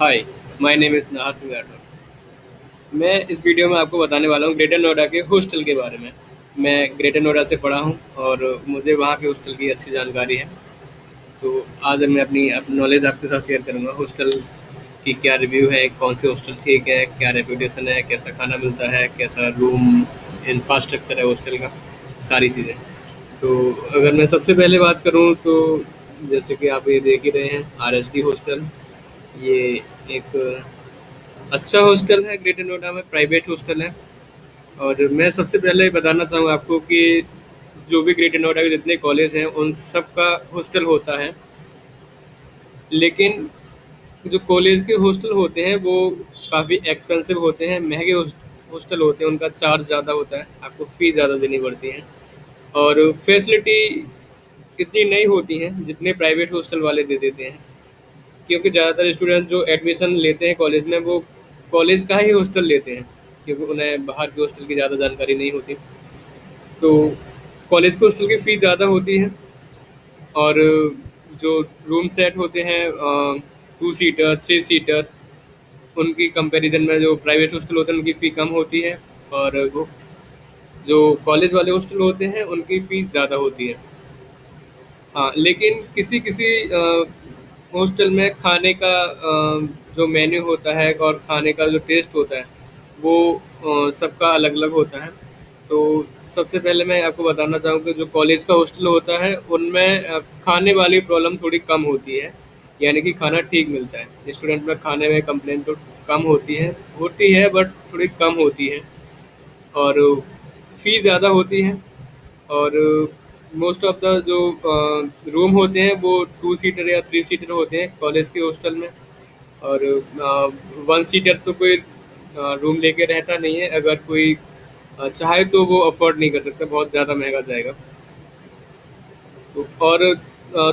Hi, my name is Nahar Singh Rathore. मैं इस video में आपको बताने वाला हूँ ग्रेटर नोएडा के हॉस्टल के बारे में। मैं ग्रेटर नोएडा से पढ़ा हूँ और मुझे वहाँ के हॉस्टल की अच्छी जानकारी है। तो आज मैं अपनी नॉलेज आपके साथ शेयर करूँगा हॉस्टल की क्या रिव्यू है, कौन से हॉस्टल ठीक है, क्या रेपुटेशन है, कैसा खाना मिलता है, कैसा रूम इंफ्रास्ट्रक्चर है हॉस्टल का, सारी चीज़ें। तो अगर मैं सबसे पहले बात करूँ तो जैसे कि आप ये देख ही रहे हैं आरएसडी हॉस्टल। ये एक अच्छा हॉस्टल है ग्रेटर नोएडा में, प्राइवेट हॉस्टल है। और मैं सबसे पहले बताना चाहूँगा आपको कि जो भी ग्रेटर नोएडा के जितने कॉलेज हैं उन सब का हॉस्टल होता है, लेकिन जो कॉलेज के हॉस्टल होते हैं वो काफ़ी एक्सपेंसिव होते हैं, महंगे हॉस्टल होते हैं, उनका चार्ज ज़्यादा होता है, आपको फ़ीस ज़्यादा देनी पड़ती है और फैसिलिटी इतनी नहीं होती हैं जितने प्राइवेट हॉस्टल वाले दे देते हैं। क्योंकि ज़्यादातर स्टूडेंट जो एडमिशन लेते हैं कॉलेज में वो कॉलेज का ही हॉस्टल लेते हैं, क्योंकि उन्हें बाहर के हॉस्टल की ज़्यादा जानकारी नहीं होती। तो कॉलेज के हॉस्टल की फ़ीस ज़्यादा होती है और जो रूम सेट होते हैं 2 सीटर 3 सीटर, उनकी कंपैरिजन में जो प्राइवेट हॉस्टल होते हैं उनकी फ़ी कम होती है और वो जो कॉलेज वाले हॉस्टल होते हैं उनकी फ़ीस ज़्यादा होती है। हाँ, लेकिन किसी किसी हॉस्टल में खाने का जो मेन्यू होता है और खाने का जो टेस्ट होता है वो सबका अलग अलग होता है। तो सबसे पहले मैं आपको बताना चाहूँगा जो कॉलेज का हॉस्टल होता है उनमें खाने वाली प्रॉब्लम थोड़ी कम होती है, यानी कि खाना ठीक मिलता है। स्टूडेंट में खाने में कंप्लेन तो कम होती है बट थोड़ी कम होती है और फ़ी ज़्यादा होती है। और मोस्ट ऑफ द जो रूम होते हैं वो 2 सीटर या 3 सीटर होते हैं कॉलेज के हॉस्टल में। और 1 सीटर तो कोई रूम लेके रहता नहीं है, अगर कोई चाहे तो वो अफोर्ड नहीं कर सकता, बहुत ज़्यादा महंगा जाएगा। और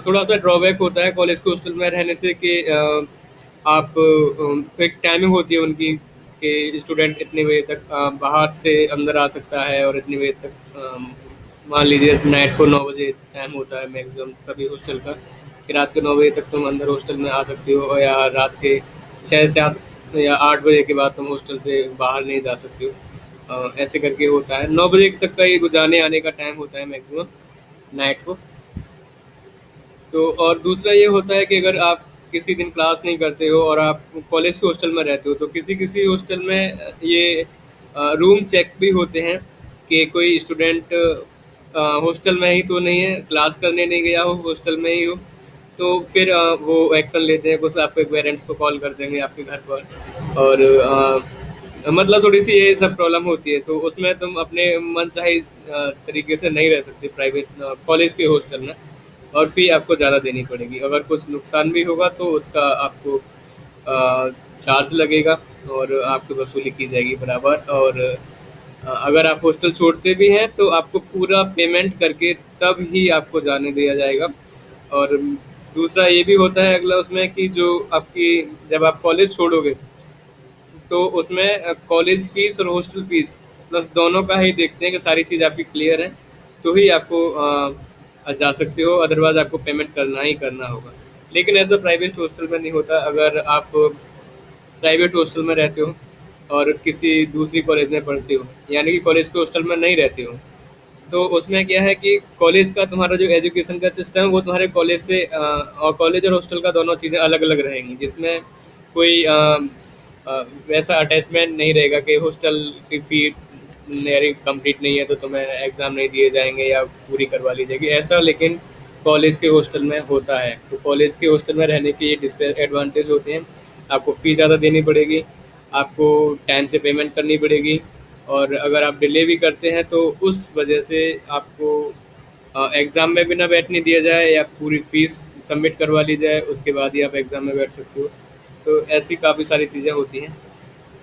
थोड़ा सा ड्रॉबैक होता है कॉलेज के हॉस्टल में रहने से कि आप एक टाइमिंग होती है उनकी कि स्टूडेंट इतने बजे तक बाहर से अंदर आ सकता है और इतने बजे तक मान लीजिए नाइट को 9 बजे टाइम होता है मैक्सिमम सभी हॉस्टल का, कि रात के 9 बजे तक तुम अंदर हॉस्टल में आ सकते हो, और या रात के 6 से 8 या 8 बजे के बाद तुम हॉस्टल से बाहर नहीं जा सकते हो। ऐसे करके होता है, 9 बजे तक का ये जाने आने का टाइम होता है मैक्सिमम नाइट को। तो और दूसरा ये होता है कि अगर आप किसी दिन क्लास नहीं करते हो और आप कॉलेज के हॉस्टल में रहते हो तो किसी किसी हॉस्टल में ये रूम चेक भी होते हैं कि कोई स्टूडेंट हॉस्टल में ही तो नहीं है, क्लास करने नहीं गया हो, हॉस्टल में ही हो। तो फिर वो एक्शन लेते हैं, कुछ आपके पेरेंट्स को कॉल कर देंगे आपके घर पर। और मतलब थोड़ी सी ये सब प्रॉब्लम होती है, तो उसमें तुम अपने मनचाही तरीके से नहीं रह सकते प्राइवेट कॉलेज के हॉस्टल में, और फ़ी आपको ज़्यादा देनी पड़ेगी। अगर कुछ नुकसान भी होगा तो उसका आपको चार्ज लगेगा और आपकी वसूली की जाएगी बराबर। और अगर आप हॉस्टल छोड़ते भी हैं तो आपको पूरा पेमेंट करके तब ही आपको जाने दिया जाएगा। और दूसरा ये भी होता है अगला उसमें कि जो आपकी जब आप कॉलेज छोड़ोगे तो उसमें कॉलेज फीस और हॉस्टल फीस प्लस दोनों का ही देखते हैं कि सारी चीज़ आपकी क्लियर है, तो ही आपको जा सकते हो, अदरवाइज़ आपको पेमेंट करना ही करना होगा। लेकिन ऐसा प्राइवेट हॉस्टल में नहीं होता। अगर आप प्राइवेट हॉस्टल में रहते हो और किसी दूसरी कॉलेज में पढ़ते हो, यानी कि कॉलेज के हॉस्टल में नहीं रहते हो, तो उसमें क्या है कि कॉलेज का तुम्हारा जो एजुकेशन का सिस्टम है वो तुम्हारे कॉलेज से और कॉलेज और हॉस्टल का दोनों चीज़ें अलग अलग रहेंगी, जिसमें कोई वैसा अटैचमेंट नहीं रहेगा कि हॉस्टल की फ़ी मेरी कंप्लीट नहीं है तो तुम्हें एग्ज़ाम नहीं दिए जाएंगे या पूरी करवा ली जाएगी, ऐसा लेकिन कॉलेज के हॉस्टल में होता है। तो कॉलेज के हॉस्टल में रहने के ये डिसएडवांटेज होते हैं। आपको फ़ी ज़्यादा देनी पड़ेगी, आपको टाइम से पेमेंट करनी पड़ेगी, और अगर आप डिले भी करते हैं तो उस वजह से आपको एग्ज़ाम में भी ना बैठने दिया जाए या पूरी फ़ीस सबमिट करवा ली जाए, उसके बाद ही आप एग्ज़ाम में बैठ सकते हो। तो ऐसी काफ़ी सारी चीज़ें होती हैं।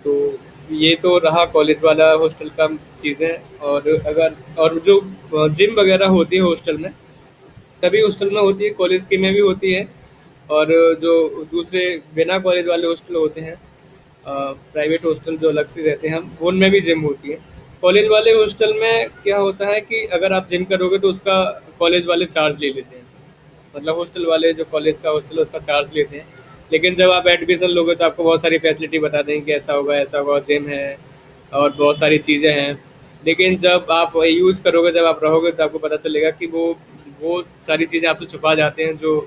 तो ये तो रहा कॉलेज वाला हॉस्टल का चीज़ें। और अगर और जो जिम वगैरह होती है हॉस्टल में, सभी हॉस्टल में होती है, कॉलेज के में भी होती है। और जो दूसरे बिना कॉलेज वाले हॉस्टल होते हैं, प्राइवेट हॉस्टल जो अलग से रहते हैं हम, उनमें भी जिम होती है। कॉलेज वाले हॉस्टल में क्या होता है कि अगर आप जिम करोगे तो उसका कॉलेज वाले चार्ज ले लेते हैं, मतलब हॉस्टल वाले जो कॉलेज का हॉस्टल है उसका चार्ज लेते हैं। लेकिन जब आप एडमिशन लोगे तो आपको बहुत सारी फैसिलिटी बता देंगे कि ऐसा होगा, जिम है और बहुत सारी चीज़ें हैं। लेकिन जब आप यूज़ करोगे, जब आप रहोगे तो आपको पता चलेगा कि वो सारी चीज़ें आपसे छुपा जाते हैं जो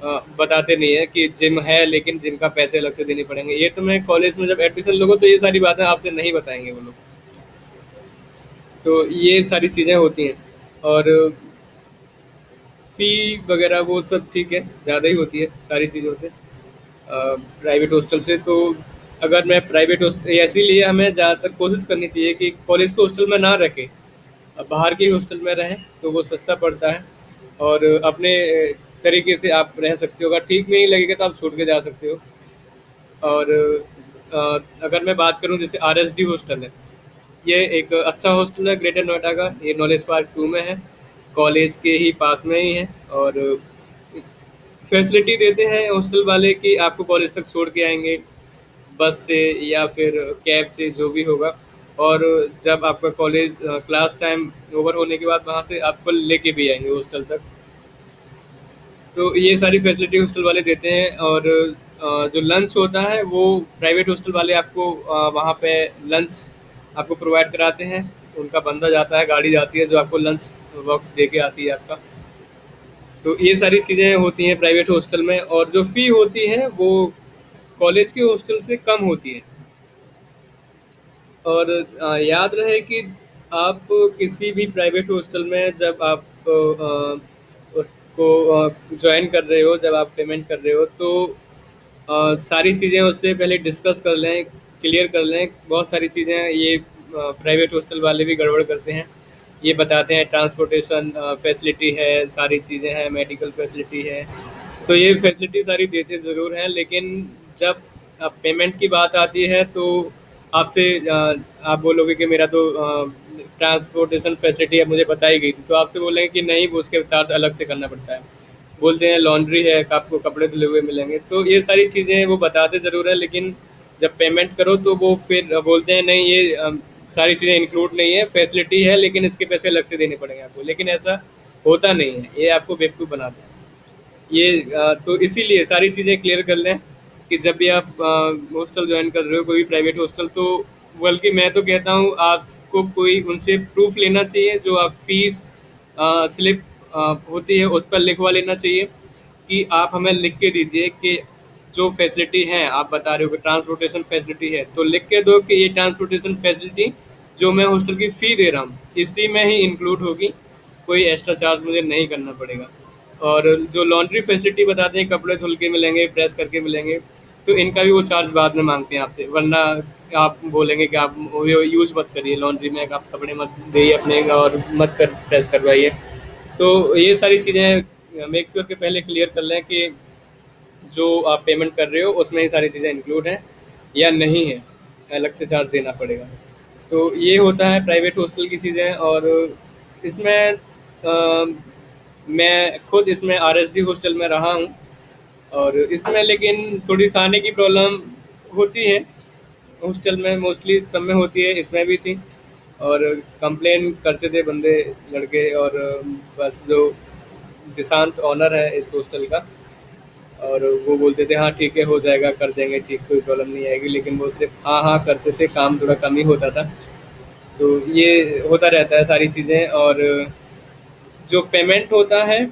बताते नहीं है कि जिम है, लेकिन जिम का पैसे अलग से देने पड़ेंगे। ये तुम्हें कॉलेज में जब एडमिशन लोगे तो ये सारी बातें आपसे नहीं बताएंगे वो लोग। तो ये सारी चीज़ें होती हैं। और फ़ी वगैरह वो सब ठीक है, ज़्यादा ही होती है सारी चीज़ों से, प्राइवेट हॉस्टल से। तो अगर मैं प्राइवेट हॉस्टल, इसीलिए हमें ज़्यादातर कोशिश करनी चाहिए कि कॉलेज के हॉस्टल में ना रखें, बाहर के हॉस्टल में रहें तो वो सस्ता पड़ता है। और अपने तरीके से आप रह सकते हो, अगर ठीक नहीं लगेगा तो आप छोड़ के जा सकते हो। और अगर मैं बात करूं, जैसे RSD हॉस्टल है, ये एक अच्छा हॉस्टल है ग्रेटर नोएडा का। ये नॉलेज पार्क 2 में है, कॉलेज के ही पास में ही है। और फैसिलिटी देते हैं हॉस्टल वाले कि आपको कॉलेज तक छोड़ के आएंगे बस से या फिर कैब से, जो भी होगा। और जब आपका कॉलेज क्लास टाइम ओवर होने के बाद वहाँ से आपको लेके भी आएंगे हॉस्टल तक। तो ये सारी फैसिलिटी हॉस्टल वाले देते हैं। और जो लंच होता है वो प्राइवेट हॉस्टल वाले आपको वहाँ पे लंच आपको प्रोवाइड कराते हैं। उनका बंदा जाता है, गाड़ी जाती है जो आपको लंच बॉक्स दे के आती है आपका। तो ये सारी चीज़ें होती हैं प्राइवेट हॉस्टल में। और जो फ़ी होती है वो कॉलेज के हॉस्टल से कम होती है। और याद रहे कि आप किसी भी प्राइवेट हॉस्टल में जब आप उसको ज्वाइन कर रहे हो, जब आप पेमेंट कर रहे हो, तो सारी चीज़ें उससे पहले डिस्कस कर लें, क्लियर कर लें। बहुत सारी चीज़ें ये प्राइवेट हॉस्टल वाले भी गड़बड़ करते हैं। ये बताते हैं ट्रांसपोर्टेशन फैसिलिटी है, सारी चीज़ें हैं, मेडिकल फैसिलिटी है। तो ये फैसिलिटी सारी देते ज़रूर हैं, लेकिन जब अब पेमेंट की बात आती है तो आपसे आप बोलोगे कि मेरा तो ट्रांसपोर्टेशन फैसिलिटी अब मुझे बताई गई थी, तो आपसे बोलेंगे कि नहीं, वो उसके चार्ज अलग से करना पड़ता है। बोलते हैं लॉन्ड्री है, आपको कपड़े धुले हुए मिलेंगे। तो ये सारी चीज़ें वो बताते ज़रूर है, लेकिन जब पेमेंट करो तो वो फिर बोलते हैं नहीं, ये सारी चीज़ें इंक्लूड नहीं है, फैसिलिटी है लेकिन इसके पैसे अलग से देने पड़ेंगे आपको। लेकिन ऐसा होता नहीं है, ये आपको बेवकूफ़ बनाते हैं। ये तो इसीलिए सारी चीज़ें क्लियर कर लें कि जब भी आप हॉस्टल ज्वाइन कर रहे हो, कोई भी प्राइवेट हॉस्टल, तो बल्कि मैं तो कहता हूँ आपको कोई उनसे प्रूफ लेना चाहिए। जो आप फीस स्लिप होती है उस पर लिखवा लेना चाहिए कि आप हमें लिख के दीजिए कि जो फैसिलिटी हैं आप बता रहे हो कि ट्रांसपोर्टेशन फैसिलिटी है, तो लिख के दो कि ये ट्रांसपोर्टेशन फैसिलिटी जो मैं हॉस्टल की फ़ी दे रहा हूँ इसी में ही इंक्लूड होगी, कोई एक्स्ट्रा चार्ज मुझे नहीं करना पड़ेगा। और जो लॉन्ड्री फैसिलिटी बताते हैं, कपड़े धुल के मिलेंगे, प्रेस करके मिलेंगे, तो इनका भी वो चार्ज बाद में मांगते हैं आपसे। वरना आप बोलेंगे कि आप वो यूज़ मत करिए लॉन्ड्री में, आप कपड़े मत दिए अपने और मत कर प्रेस करवाइए। तो ये सारी चीज़ें मेक श्योर के पहले क्लियर कर लें कि जो आप पेमेंट कर रहे हो उसमें ये सारी चीज़ें इंक्लूड हैं या नहीं है, अलग से चार्ज देना पड़ेगा। तो ये होता है प्राइवेट हॉस्टल की चीज़ें। और इसमें मैं खुद इसमें RSD हॉस्टल में रहा हूँ, और इसमें लेकिन थोड़ी खाने की प्रॉब्लम होती है। हॉस्टल में मोस्टली सब में होती है, इसमें भी थी। और कंप्लेन करते थे बंदे, लड़के। और बस जो दिशांत ऑनर है इस हॉस्टल का, और वो बोलते थे हाँ ठीक है, हो जाएगा, कर देंगे ठीक, कोई प्रॉब्लम नहीं आएगी। लेकिन वो सिर्फ हाँ हाँ करते थे, काम थोड़ा कम ही होता था। तो ये होता रहता है सारी चीज़ें। और जो पेमेंट होता है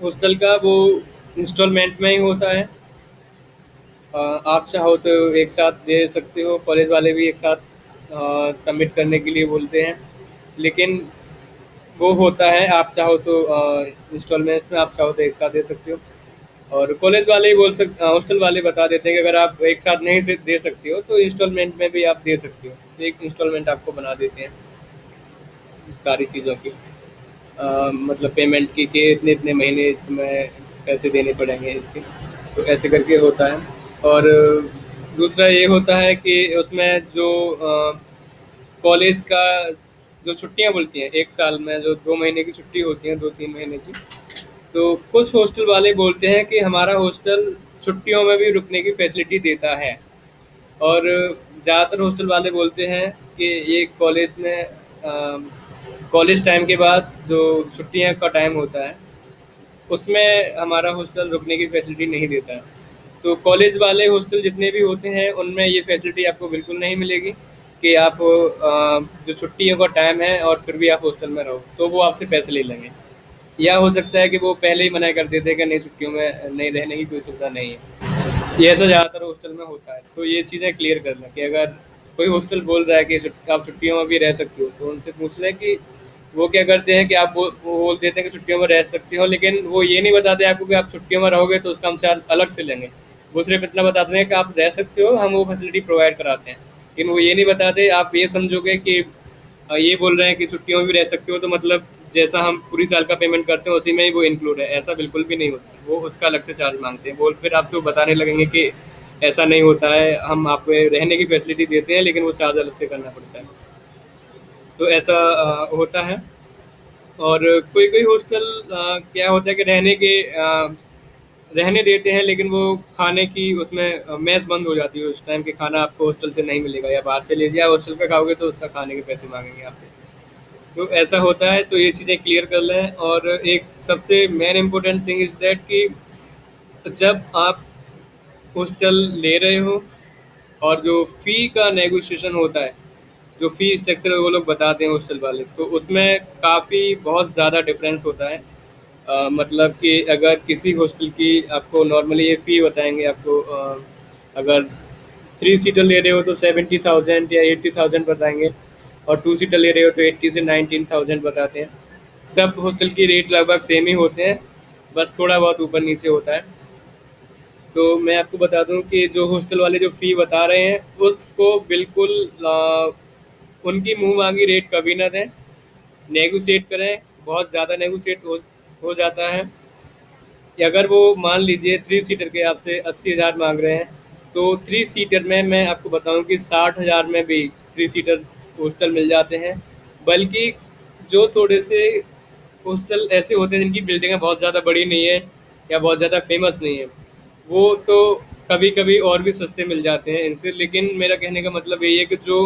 हॉस्टल का वो इंस्टॉलमेंट में ही होता है। आप चाहो तो एक साथ दे सकते हो, कॉलेज वाले भी एक साथ सबमिट करने के लिए बोलते हैं। लेकिन वो होता है, आप चाहो तो इंस्टॉलमेंट में, आप चाहो तो एक साथ दे सकते हो। और कॉलेज वाले ही हॉस्टल वाले बता देते हैं कि अगर आप एक साथ नहीं से दे सकते हो तो इंस्टॉलमेंट में भी आप दे सकते हो। तो एक इंस्टॉलमेंट आपको बना देते हैं सारी चीज़ों की, मतलब पेमेंट की कि इतने इतने महीने तुम्हें पैसे देने पड़ेंगे इसके। तो ऐसे करके होता है। और दूसरा ये होता है कि उसमें जो कॉलेज का जो छुट्टियां बोलती हैं, एक साल में जो 2 महीने की छुट्टी होती हैं, 2-3 महीने की, तो कुछ हॉस्टल वाले बोलते हैं कि हमारा हॉस्टल छुट्टियों में भी रुकने की फैसिलिटी देता है। और ज़्यादातर हॉस्टल वाले बोलते हैं कि ये कॉलेज में कॉलेज टाइम के बाद जो छुट्टियां का टाइम होता है उसमें हमारा हॉस्टल रुकने की फैसिलिटी नहीं देता है। तो कॉलेज वाले हॉस्टल जितने भी होते हैं उनमें ये फैसिलिटी आपको बिल्कुल नहीं मिलेगी कि आप जो छुट्टियों का टाइम है और फिर भी आप हॉस्टल में रहो, तो वो आपसे पैसे ले लेंगे। या हो सकता है कि वो पहले ही मना कर देते हैं कि नहीं, छुट्टियों में नहीं रहने की कोई सुविधा नहीं है। ये ऐसा ज़्यादातर हॉस्टल में होता है, तो ये चीज़ें क्लियर कर लें कि अगर कोई हॉस्टल बोल रहा है कि आप छुट्टियों में भी रह सकते हो, तो उनसे पूछ लें कि वो क्या करते हैं कि आप वो बोल देते हैं कि छुट्टियों में रह सकते हो, लेकिन वो ये नहीं बताते आपको कि आप छुट्टियों में रहोगे तो उसका हम चार्ज अलग से लेंगे। वो सिर्फ इतना बताते हैं कि आप रह सकते हो, हम वो फैसिलिटी प्रोवाइड कराते हैं। लेकिन वो ये नहीं बताते, आप ये समझोगे कि ये बोल रहे हैं कि छुट्टियों में भी रह सकते हो, तो मतलब जैसा हम पूरी साल का पेमेंट करते हैं उसी में ही वो इंक्लूड है। ऐसा बिल्कुल भी नहीं होता, वो उसका अलग से चार्ज मांगते हैं। वो फिर आपसे वो बताने लगेंगे कि ऐसा नहीं होता है, हम आपको रहने की फैसिलिटी देते हैं लेकिन वो चार्ज अलग से करना पड़ता है। तो ऐसा होता है। और कोई कोई हॉस्टल क्या होता है कि रहने देते हैं, लेकिन वो खाने की उसमें मेस बंद हो जाती है, उस टाइम के खाना आपको हॉस्टल से नहीं मिलेगा, या बाहर से लीजिए, या हॉस्टल का खाओगे तो उसका खाने के पैसे मांगेंगे आपसे। तो ऐसा होता है, तो ये चीज़ें क्लियर कर लें। और एक सबसे main important thing is that कि जब आप हॉस्टल ले रहे हो और जो फ़ी का नेगोशिएशन होता है, जो फ़ी स्ट्रक्चर वो लोग बताते हैं हॉस्टल वाले, तो उसमें काफ़ी बहुत ज़्यादा डिफरेंस होता है। मतलब कि अगर किसी हॉस्टल की आपको नॉर्मली ये फ़ी बताएंगे आपको, अगर 3 सीटर ले रहे हो तो 70,000 या 80,000 बताएंगे, और 2 सीटर ले रहे हो तो 80 से 19,000 बताते हैं। सब हॉस्टल की रेट लगभग सेम ही होते हैं, बस थोड़ा बहुत ऊपर नीचे होता है। तो मैं आपको बता दूं कि जो हॉस्टल वाले जो फ़ी बता रहे हैं उसको बिल्कुल उनकी मुंह मांगी रेट कभी ना दें, नेगोशिएट करें। बहुत ज़्यादा नेगोशिएट हो जाता है। अगर वो मान लीजिए 3 सीटर के आपसे 80,000 मांग रहे हैं, तो 3 सीटर में मैं आपको बताऊं कि 60,000 में भी 3 सीटर हॉस्टल मिल जाते हैं। बल्कि जो थोड़े से हॉस्टल ऐसे होते हैं जिनकी बिल्डिंगें बहुत ज़्यादा बड़ी नहीं है या बहुत ज़्यादा फेमस नहीं है, वो तो कभी कभी और भी सस्ते मिल जाते हैं इनसे। लेकिन मेरा कहने का मतलब यही है कि जो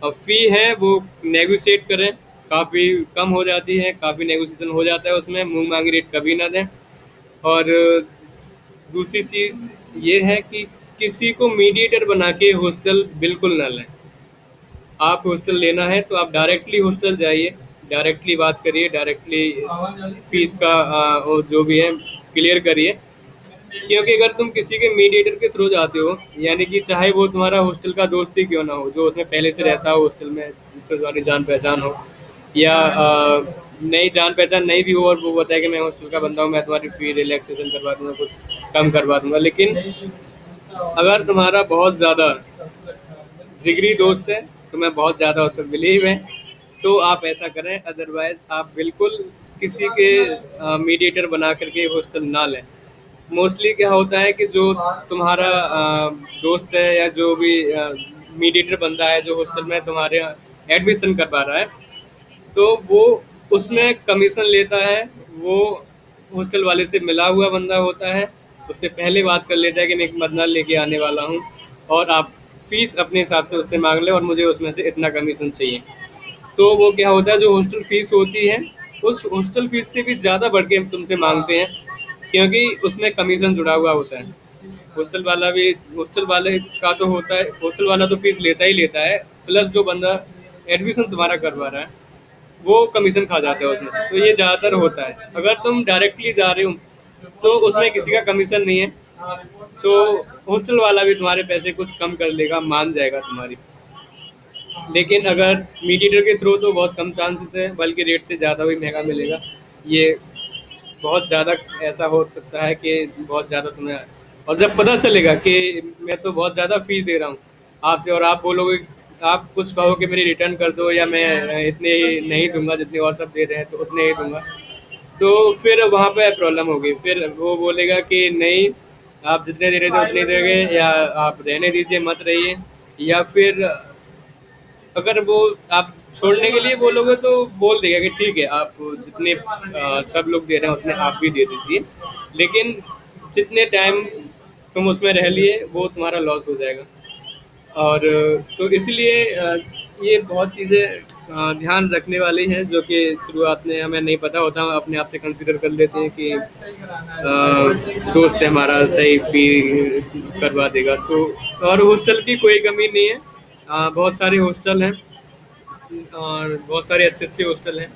फ़ी है वो नेगोशिएट करें, काफ़ी कम हो जाती है, काफ़ी नेगोशिएशन हो जाता है उसमें, मुंह मांगी रेट कभी ना दें। और दूसरी चीज़ ये है कि किसी को मीडिएटर बना के हॉस्टल बिल्कुल ना लें। आप हॉस्टल लेना है तो आप डायरेक्टली हॉस्टल जाइए, डायरेक्टली बात करिए, डायरेक्टली फीस का और जो भी है क्लियर करिए। क्योंकि अगर तुम किसी के मीडिएटर के थ्रू जाते हो, यानी कि चाहे वो तुम्हारा हॉस्टल का दोस्त ही क्यों ना हो, जो उसमें पहले से रहता हो हॉस्टल में, जिससे तुम्हारी जान पहचान हो, या नई जान पहचान नहीं भी हो, और वो बताए कि मैं हॉस्टल का बंदा हूँ, मैं तुम्हारी फी रिलैक्सेशन करवा दूंगा, कुछ कम करवा दूंगा। लेकिन अगर तुम्हारा बहुत ज़्यादा जिगरी दोस्त है, तुम्हें बहुत ज़्यादा उस पर बिलीव है, तो आप ऐसा करें। अदरवाइज आप बिल्कुल किसी के मीडिएटर बना करके हॉस्टल ना लें। मोस्टली क्या होता है कि जो तुम्हारा दोस्त है या जो भी मीडिएटर बंदा है जो हॉस्टल में तुम्हारे एडमिशन करवा रहा है, तो वो उसमें कमीशन लेता है। वो हॉस्टल वाले से मिला हुआ बंदा होता है, उससे पहले बात कर लेता है कि मैं एक मदनार लेके आने वाला हूँ, और आप फीस अपने हिसाब से उससे मांग लें और मुझे उसमें से इतना कमीशन चाहिए। तो वो क्या होता है, जो हॉस्टल फीस होती है उस हॉस्टल फीस से भी ज़्यादा बढ़ के तुमसे मांगते हैं, क्योंकि उसमें कमीशन जुड़ा हुआ होता है। हॉस्टल वाला भी, हॉस्टल वाले का तो होता है, हॉस्टल वाला तो फीस लेता है, प्लस जो बंदा एडमिशन तुम्हारा करवा रहा है वो कमीशन खा जाता है उसमें से। तो ये ज़्यादातर होता है। अगर तुम डायरेक्टली जा रहे हो तो उसमें किसी का कमीशन नहीं है, तो हॉस्टल वाला भी तुम्हारे पैसे कुछ कम कर लेगा, मान जाएगा तुम्हारी। लेकिन अगर मीडिएटर के थ्रू तो बहुत कम चांसेस है, बल्कि रेट से ज़्यादा भी महंगा मिलेगा। ये बहुत ज़्यादा ऐसा हो सकता है कि बहुत ज़्यादा तुम्हें, और जब पता चलेगा कि मैं तो बहुत ज़्यादा फीस दे रहा हूँ आपसे, और आप बोलोगे, आप कुछ कहो कि मेरी रिटर्न कर दो, या मैं इतने ही नहीं दूंगा जितने और सब दे रहे हैं, तो उतने ही दूंगा, तो फिर वहाँ पे प्रॉब्लम होगी। फिर वो बोलेगा कि नहीं, आप जितने दे रहे थे उतने दे गए, या आप रहने दीजिए, मत रहिए। या फिर अगर वो आप छोड़ने के लिए बोलोगे तो बोल देगा कि ठीक है, आप जितने सब लोग दे रहे हैं उतने आप भी दे दीजिए, लेकिन जितने टाइम तुम उसमें रह लिए वो तुम्हारा लॉस हो जाएगा। और तो इसलिए ये बहुत चीज़ें ध्यान रखने वाली हैं, जो कि शुरुआत में हमें नहीं पता होता, हम अपने आप से कंसिडर कर लेते हैं कि दोस्त है हमारा, सही फी करवा देगा। तो और हॉस्टल की कोई कमी नहीं है, बहुत सारे हॉस्टल हैं और बहुत सारे अच्छे अच्छे हॉस्टल हैं।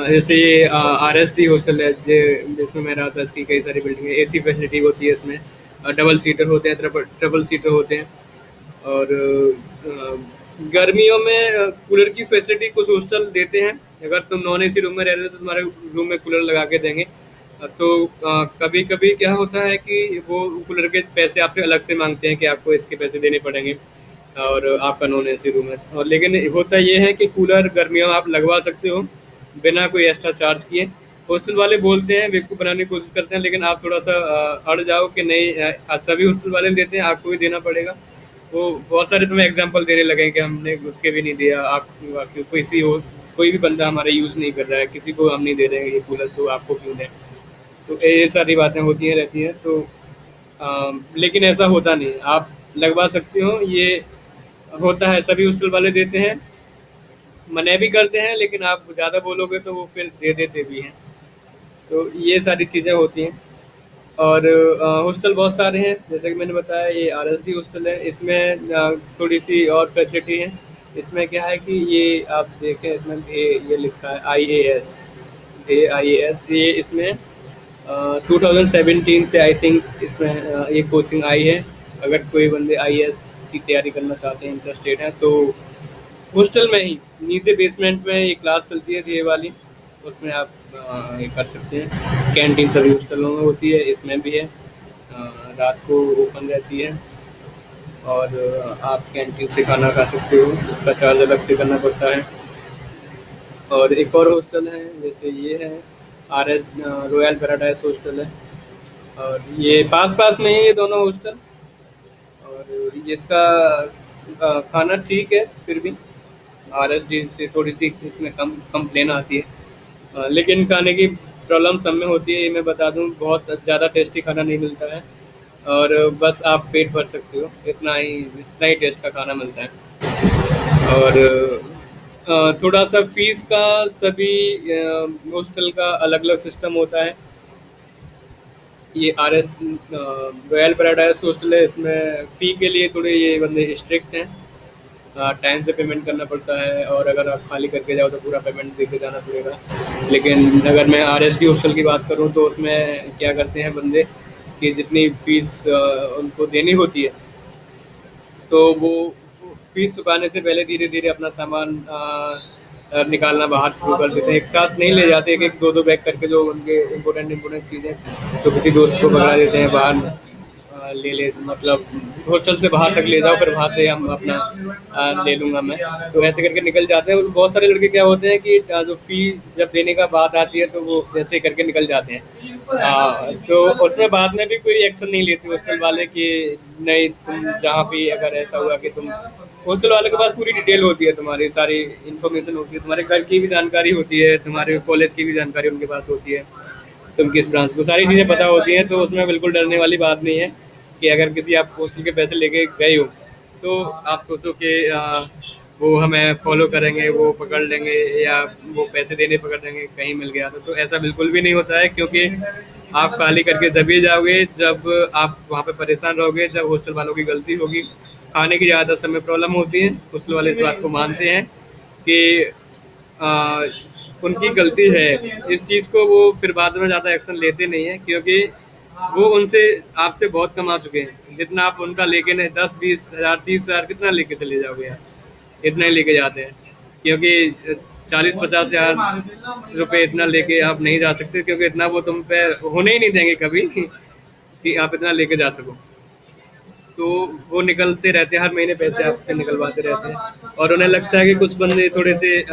जैसे ये RSD हॉस्टल है, जिसमें मैं रहा था, इसकी कई सारी बिल्डिंग है, AC फैसिलिटी होती है इसमें, डबल सीटर होते हैं, ट्रिपल सीटर होते हैं। और गर्मियों में कूलर की फैसिलिटी कुछ हॉस्टल देते हैं। अगर तुम नॉन AC रूम में रह रहे हो तो तुम्हारे रूम में कूलर लगा के देंगे। तो कभी कभी क्या होता है कि वो कूलर के पैसे आपसे अलग से मांगते हैं कि आपको इसके पैसे देने पड़ेंगे, और आपका नॉन AC रूम है। और लेकिन होता ये है कि कूलर गर्मियों में आप लगवा सकते हो बिना कोई एक्स्ट्रा चार्ज किए। हॉस्टल वाले बोलते हैं, बेवकूफ़ बनाने की कोशिश करते हैं, लेकिन आप थोड़ा सा अड़ जाओ कि नहीं, सभी हॉस्टल वाले देते हैं, आपको भी देना पड़ेगा। वो बहुत सारे तुम्हें एग्जांपल देने लगे कि हमने उसके भी नहीं दिया, आप किसी हो, कोई भी बंदा हमारा यूज़ नहीं कर रहा है, किसी को हम नहीं दे रहे हैं ये कूलर, तो आपको क्यों दें। तो ये सारी बातें होती हैं रहती हैं। तो लेकिन ऐसा होता नहीं है, आप लगवा सकते हो। ये होता है, सभी हॉस्टल वाले देते हैं, मना भी करते हैं, लेकिन आप ज़्यादा बोलोगे तो वो फिर दे देते भी हैं। तो ये सारी चीज़ें होती हैं। और हॉस्टल बहुत सारे हैं, जैसे कि मैंने बताया, ये RSD हॉस्टल है। इसमें थोड़ी सी और फैसिलिटी है। इसमें क्या है कि ये आप देखें, इसमें ये लिखा है IAS, IAS। ये इसमें 2017 से आई थिंक इसमें ये कोचिंग आई है। अगर कोई बंदे IAS की तैयारी करना चाहते हैं, इंटरेस्टेड हैं, तो हॉस्टल में ही नीचे बेसमेंट में ये क्लास चलती है, ये वाली, उसमें आप ये कर सकते हैं। कैंटीन सभी हॉस्टलों में होती है, इसमें भी है। रात को ओपन रहती है, और आप कैंटीन से खाना खा सकते हो, उसका चार्ज अलग से करना पड़ता है। और एक और हॉस्टल है, जैसे ये है RS रॉयल पैराडाइज हॉस्टल है, और ये पास पास में ही ये दोनों हॉस्टल। और इसका खाना ठीक है, फिर भी RSD से थोड़ी सी इसमें कम कंप्लेन आती है। लेकिन खाने की प्रॉब्लम सब में होती है, ये मैं बता दूं, बहुत ज़्यादा टेस्टी खाना नहीं मिलता है, और बस आप पेट भर सकते हो, इतना ही टेस्ट का खाना मिलता है। और थोड़ा सा फीस का, सभी हॉस्टल का अलग अलग सिस्टम होता है। ये RS रॉयल पैराडाइज हॉस्टल है, इसमें फ़ी के लिए थोड़े ये बंदे स्ट्रिक्ट हैं। टाइम से पेमेंट करना पड़ता है, और अगर आप खाली करके जाओ तो पूरा पेमेंट दे के जाना पड़ेगा। लेकिन अगर मैं RSD हॉस्टल की बात करूँ तो उसमें क्या करते हैं बंदे कि जितनी फ़ीस उनको देनी होती है, तो वो फीस चुकाने से पहले धीरे धीरे अपना सामान निकालना बाहर शुरू कर देते हैं। एक साथ नहीं ले जाते, एक एक दो दो बैग करके, जो उनके इम्पोर्टेंट चीज़ें, तो किसी दोस्त को पकड़ा देते हैं बाहर, ले मतलब हॉस्टल से बाहर तक ले जाओ, फिर वहाँ से हम अपना ले लूँगा मैं। तो ऐसे करके निकल जाते हैं। बहुत सारे लड़के क्या होते हैं कि जो फ़ी जब देने का बात आती है, तो वो ऐसे करके निकल जाते हैं। तो उसमें बाद में भी कोई एक्शन नहीं लेते हॉस्टल वाले कि नहीं, तुम जहाँ भी अगर ऐसा हुआ कि तुम, हॉस्टल वाले के पास पूरी डिटेल होती है, तुम्हारी सारी इन्फॉर्मेशन होती है, तुम्हारे घर की भी जानकारी होती है, तुम्हारे कॉलेज की भी जानकारी उनके पास होती है, तुम किस ब्रांच को, सारी चीज़ें पता होती हैं। तो उसमें बिल्कुल डरने वाली बात नहीं है कि अगर किसी आप हॉस्टल के पैसे लेके गए हो, तो आप सोचो कि वो हमें फॉलो करेंगे, वो पकड़ लेंगे, या वो पैसे देने पकड़ लेंगे, कहीं मिल गया तो ऐसा बिल्कुल भी नहीं होता है। क्योंकि आप खाली करके जब ही जाओगे जब आप वहाँ पे परेशान रहोगे, जब हॉस्टल वालों की गलती होगी। खाने की ज़्यादा समय प्रॉब्लम होती है, हॉस्टल वाले इस बात को मानते हैं कि आ, उनकी गलती है। इस चीज़ को वो फिर बाद में ज़्यादा एक्शन लेते नहीं हैं, क्योंकि वो उनसे आपसे बहुत कमा चुके हैं। जितना आप उनका लेके नहीं, 10-20 हज़ार 30 हज़ार कितना लेके चले जाओगे यार, इतना ही लेके जाते हैं। क्योंकि 40-50 हज़ार रुपये इतना लेके आप नहीं जा सकते, क्योंकि इतना वो तुम पे होने ही नहीं देंगे कभी कि आप इतना लेके जा सको। तो वो निकलते रहते हैं, हर महीने पैसे आपसे निकलवाते रहते हैं। और उन्हें लगता है कि कुछ बंदे थोड़े से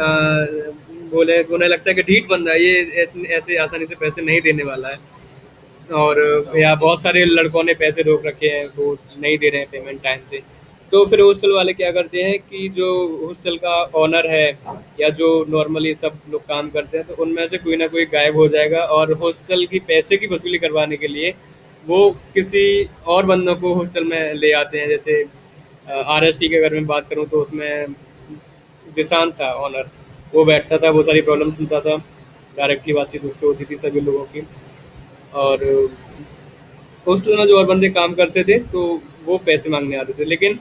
बोले, उन्हें लगता है कि ढीठ बंदा है ये, ऐसे आसानी से पैसे नहीं देने वाला है। और या बहुत सारे लड़कों ने पैसे रोक रखे हैं, वो नहीं दे रहे हैं पेमेंट टाइम से। तो फिर हॉस्टल वाले क्या करते हैं कि जो हॉस्टल का ओनर है, या जो नॉर्मली सब लोग काम करते हैं, तो उनमें से कोई ना कोई गायब हो जाएगा, और हॉस्टल की पैसे की वसूली करवाने के लिए वो किसी और बंदों को हॉस्टल में ले आते हैं। जैसे RST की अगर मैं बात करूँ तो उसमें दिशांत था ओनर, वो बैठता था, वो सारी प्रॉब्लम सुनता था, डायरेक्टली बातचीत उससे होती थी सभी लोगों की। और हॉस्टल में जो और बंदे काम करते थे तो वो पैसे मांगने आते थे, लेकिन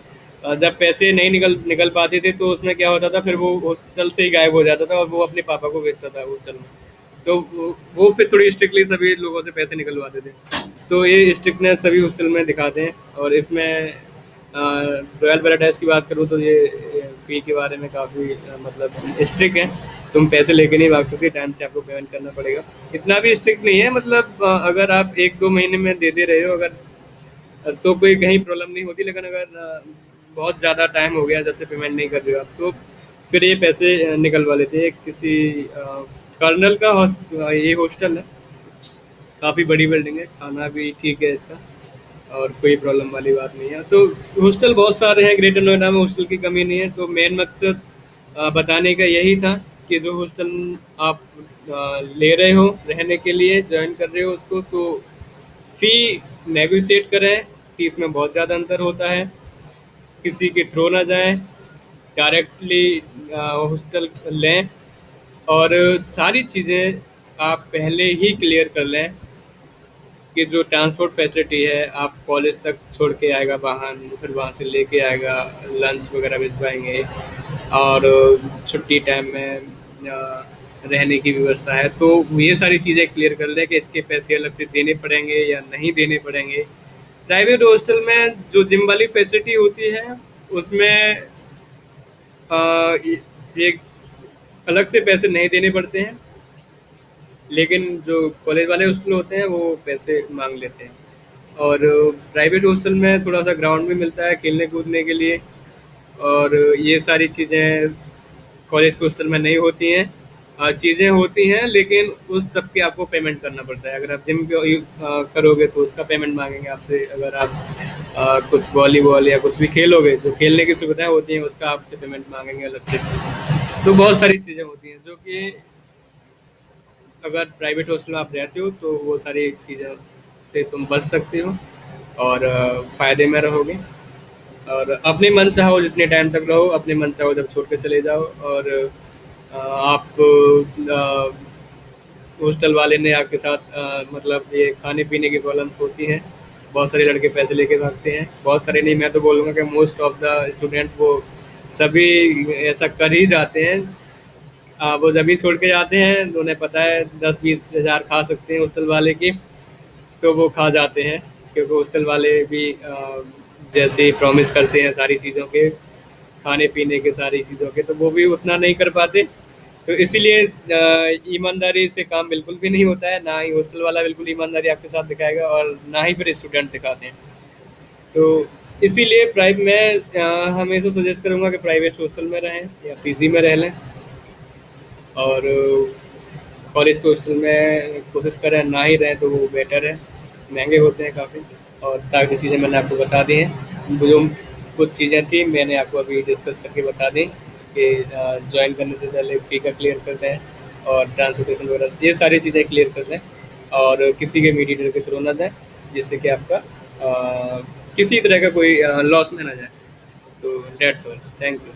जब पैसे नहीं निकल निकल पाते थे तो उसमें क्या होता था, फिर वो हॉस्टल से ही गायब हो जाता था और वो अपने पापा को भेजता था हॉस्टल में। तो वो फिर थोड़ी स्ट्रिक्टली सभी लोगों से पैसे निकलवाते थे। तो ये स्ट्रिक्टनेस सभी हॉस्टल में दिखाते हैं। और इसमें रॉयल पैराडाइज की बात करूँ तो ये फ़ी के बारे में काफ़ी मतलब स्ट्रिक्ट है। तुम पैसे लेके नहीं भाग सकते, टाइम से आपको पेमेंट करना पड़ेगा। इतना भी स्ट्रिक्ट नहीं है, मतलब अगर आप 1-2 महीने में दे दे रहे हो अगर, तो कोई कहीं प्रॉब्लम नहीं होती। लेकिन अगर बहुत ज़्यादा टाइम हो गया जब से पेमेंट नहीं कर रहे हो आप, तो फिर ये पैसे निकलवा लेते हैं। किसी कर्नल का ये हॉस्टल है, काफ़ी बड़ी बिल्डिंग है, खाना भी ठीक है इसका, और कोई प्रॉब्लम वाली बात नहीं है। तो हॉस्टल बहुत सारे हैं ग्रेटर नोएडा में, हॉस्टल की कमी नहीं है। तो मेन मकसद बताने का यही था कि जो हॉस्टल आप ले रहे हो रहने के लिए, ज्वाइन कर रहे हो उसको, तो फ़ी नेगोशिएट करें। फीस में बहुत ज़्यादा अंतर होता है, किसी के थ्रू ना जाएं, डायरेक्टली हॉस्टल लें। और सारी चीज़ें आप पहले ही क्लियर कर लें कि जो ट्रांसपोर्ट फैसिलिटी है, आप कॉलेज तक छोड़ के आएगा वाहन, फिर वहाँ से लेके आएगा, लंच वगैरह भिजवाएंगे, और छुट्टी टाइम में रहने की व्यवस्था है। तो ये सारी चीज़ें क्लियर कर लें कि इसके पैसे अलग से देने पड़ेंगे या नहीं देने पड़ेंगे। प्राइवेट हॉस्टल में जो जिम वाली फैसिलिटी होती है उसमें एक अलग से पैसे नहीं देने पड़ते हैं, लेकिन जो कॉलेज वाले हॉस्टल होते हैं वो पैसे मांग लेते हैं। और प्राइवेट हॉस्टल में थोड़ा सा ग्राउंड भी मिलता है खेलने कूदने के लिए, और ये सारी चीज़ें कॉलेज के हॉस्टल में नहीं होती हैं। चीज़ें होती हैं लेकिन उस सब के आपको पेमेंट करना पड़ता है। अगर आप जिम करोगे तो उसका पेमेंट मांगेंगे आपसे। अगर आप कुछ वॉलीबॉल या कुछ भी खेलोगे, जो खेलने की सुविधाएं होती हैं उसका आपसे पेमेंट मांगेंगे अलग से। तो बहुत सारी चीज़ें होती हैं जो कि अगर प्राइवेट हॉस्टल में आप रहते हो तो वो सारी चीज़ों से तुम बच सकते हो और फ़ायदे में रहोगे। और अपने मन चाहो जितने टाइम तक रहो, अपने मन चाहो जब छोड़ के चले जाओ। और आप हॉस्टल वाले ने आपके साथ मतलब ये खाने पीने की प्रॉब्लम्स होती हैं। बहुत सारे लड़के पैसे लेके भागते हैं, बहुत सारे नहीं, मैं तो बोलूँगा कि मोस्ट ऑफ द स्टूडेंट वो सभी ऐसा कर ही जाते हैं। वो जब भी छोड़ के जाते हैं तो उन्हें पता है 10-20 हज़ार खा सकते हैं हॉस्टल वाले की, तो वो खा जाते हैं। क्योंकि हॉस्टल वाले भी जैसे प्रॉमिस करते हैं सारी चीज़ों के, खाने पीने के सारी चीज़ों के, तो वो भी उतना नहीं कर पाते। तो इसीलिए ईमानदारी से काम बिल्कुल भी नहीं होता है, ना ही हॉस्टल वाला बिल्कुल ईमानदारी आपके साथ दिखाएगा और ना ही फिर स्टूडेंट दिखाते हैं। तो इसीलिए मैं हमेशा सजेस्ट करूँगा कि प्राइवेट हॉस्टल में रहें या पीजी में रह लें। और कॉलेज के हॉस्टल में कोशिश करें ना ही रहें तो वो बेटर है, महंगे होते हैं काफ़ी। और सारी चीज़ें मैंने आपको बता दी हैं। जो कुछ चीज़ें थी मैंने आपको अभी डिस्कस करके बता दी कि ज्वाइन करने से पहले फ़ी का क्लियर कर दें और ट्रांसपोर्टेशन वगैरह ये सारी चीज़ें क्लियर कर दें, और किसी के मीडिएटर के थ्रू ना जाए, जिससे कि आपका किसी तरह का कोई लॉस में ना जाए। तो डेट्स ऑल, थैंक यू।